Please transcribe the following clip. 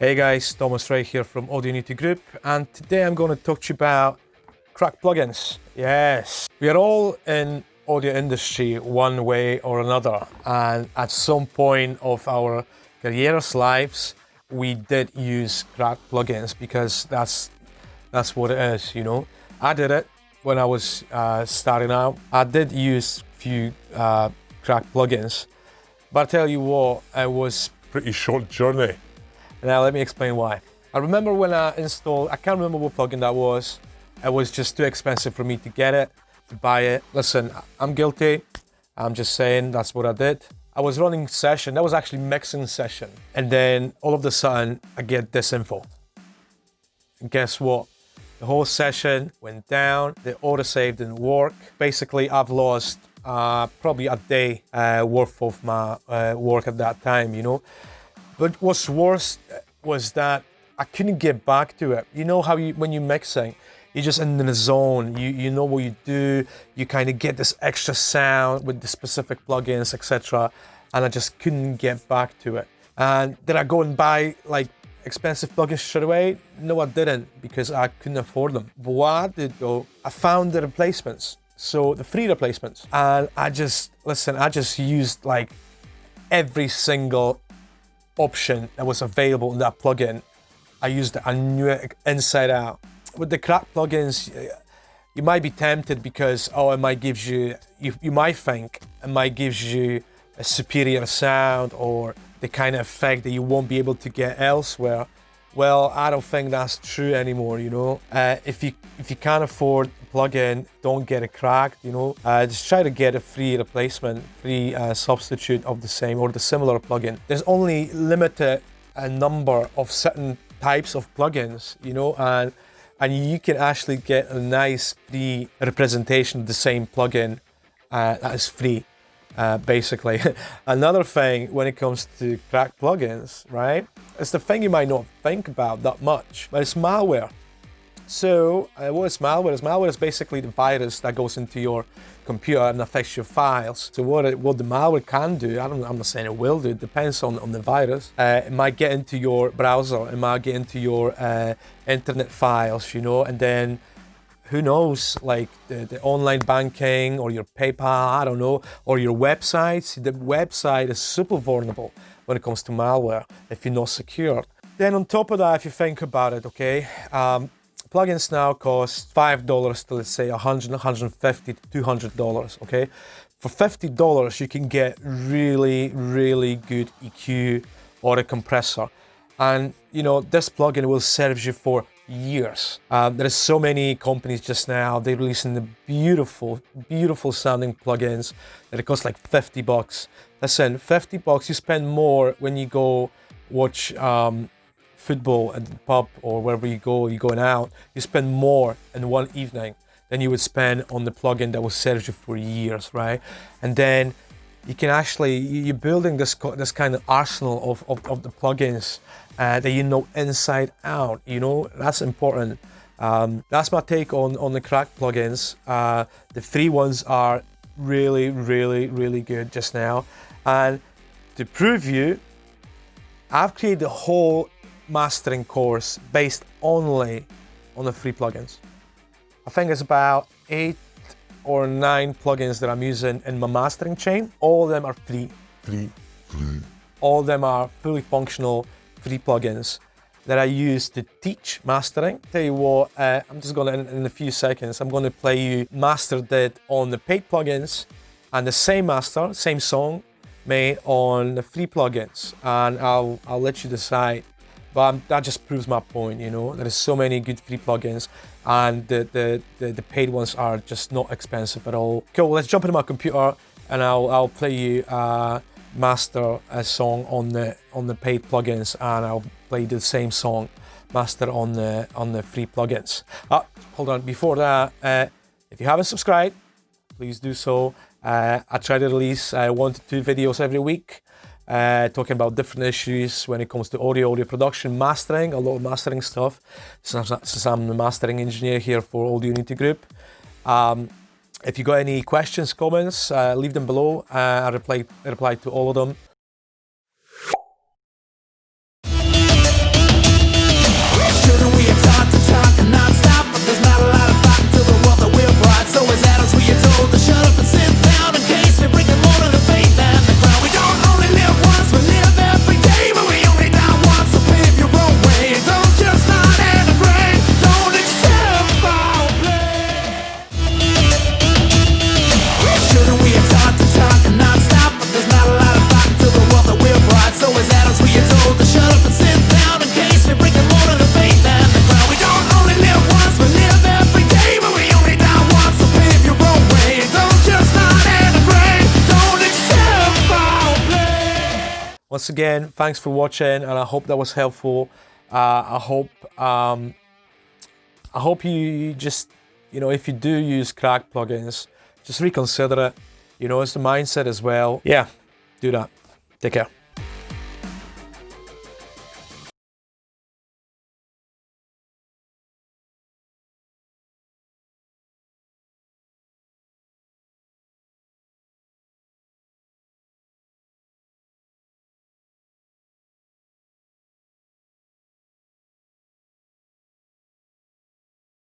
Hey guys, Thomas Ray here from Audio Unity Group, and today I'm going to talk to you about crack plugins. Yes, we are all in audio industry one way or another, and at some point of our careers lives, we did use crack plugins because that's what it is, you know. I did it when I was starting out. I did use a few crack plugins, but I tell you what, it was a pretty short journey. Now let me explain why. I remember when I installed, I can't remember what plugin that was. It was just too expensive for me to get it, to buy it. Listen, I'm guilty. I'm just saying that's what I did. I was running session, that was actually mixing session. And then all of a sudden I get this info. And guess what? The whole session went down, the autosave didn't work. Basically, I've lost probably a day worth of my work at that time, you know. But what's worse was that I couldn't get back to it. You know how when you're mixing, you're just in the zone, you know what you do, you kind of get this extra sound with the specific plugins, etc. And I just couldn't get back to it. And did I go and buy like expensive plugins straight away? No, I didn't, because I couldn't afford them. But what I did though, I found the replacements. So the free replacements. And I just used like every single option that was available in that plugin. I used it, I knew it inside out. With the crack plugins, you might be tempted because, oh, it might give you, you might think it might give you a superior sound or the kind of effect that you won't be able to get elsewhere. Well, I don't think that's true anymore, you know. If you can't afford a plugin, don't get it cracked, you know. Just try to get a free replacement, free substitute of the same or the similar plugin. There's only limited number of certain types of plugins, you know, and you can actually get a nice free representation of the same plugin that is free. Basically. Another thing when it comes to crack plugins, right? It's the thing you might not think about that much, but it's malware. So what is malware? Malware is basically the virus that goes into your computer and affects your files. So what the malware can do, I'm not saying it will do, it depends on the virus. It might get into your browser, it might get into your internet files, you know, and then who knows, like the online banking or your PayPal, I don't know, or your websites. The website is super vulnerable when it comes to malware if you're not secured. Then on top of that, if you think about it, okay, plugins now cost $5 to, let's say, $100, $150 to $200, okay? For $50, you can get really, really good EQ or a compressor. And, you know, this plugin will serve you for years. There is so many companies just now, they're releasing the beautiful, beautiful sounding plugins that it costs like $50. Listen, $50, you spend more when you go watch football at the pub or wherever you go, you're going out, you spend more in one evening than you would spend on the plugin that will serve you for years, right? And then you can actually, you're building this kind of arsenal of the plugins that you know inside out, you know, that's important. That's my take on the crack plugins. The free ones are really, really, really good just now. And to prove you, I've created a whole mastering course based only on the free plugins. I think it's about 8 or 9 plugins that I'm using in my mastering chain. All of them are free. All of them are fully functional free plugins that I use to teach mastering. Tell you what, I'm just gonna, in a few seconds, I'm gonna play you master did on the paid plugins and the same master, same song made on the free plugins. And I'll let you decide. But that just proves my point, you know. There is so many good free plugins and the paid ones are just not expensive at all. Cool, let's jump into my computer and I'll play you master a song on the paid plugins, and I'll play the same song master on the free plugins. Hold on, before that, if you haven't subscribed, please do so. I try to release 1 to 2 videos every week talking about different issues when it comes to audio production, mastering, a lot of mastering stuff, since I'm the mastering engineer here for Audio Unity Group. If you got any questions, comments, leave them below. I reply to all of them. Once again, thanks for watching, and I hope that was helpful. I hope you just, if you do use Crack plugins, just reconsider it. It's the mindset as well. Yeah, do that. Take care.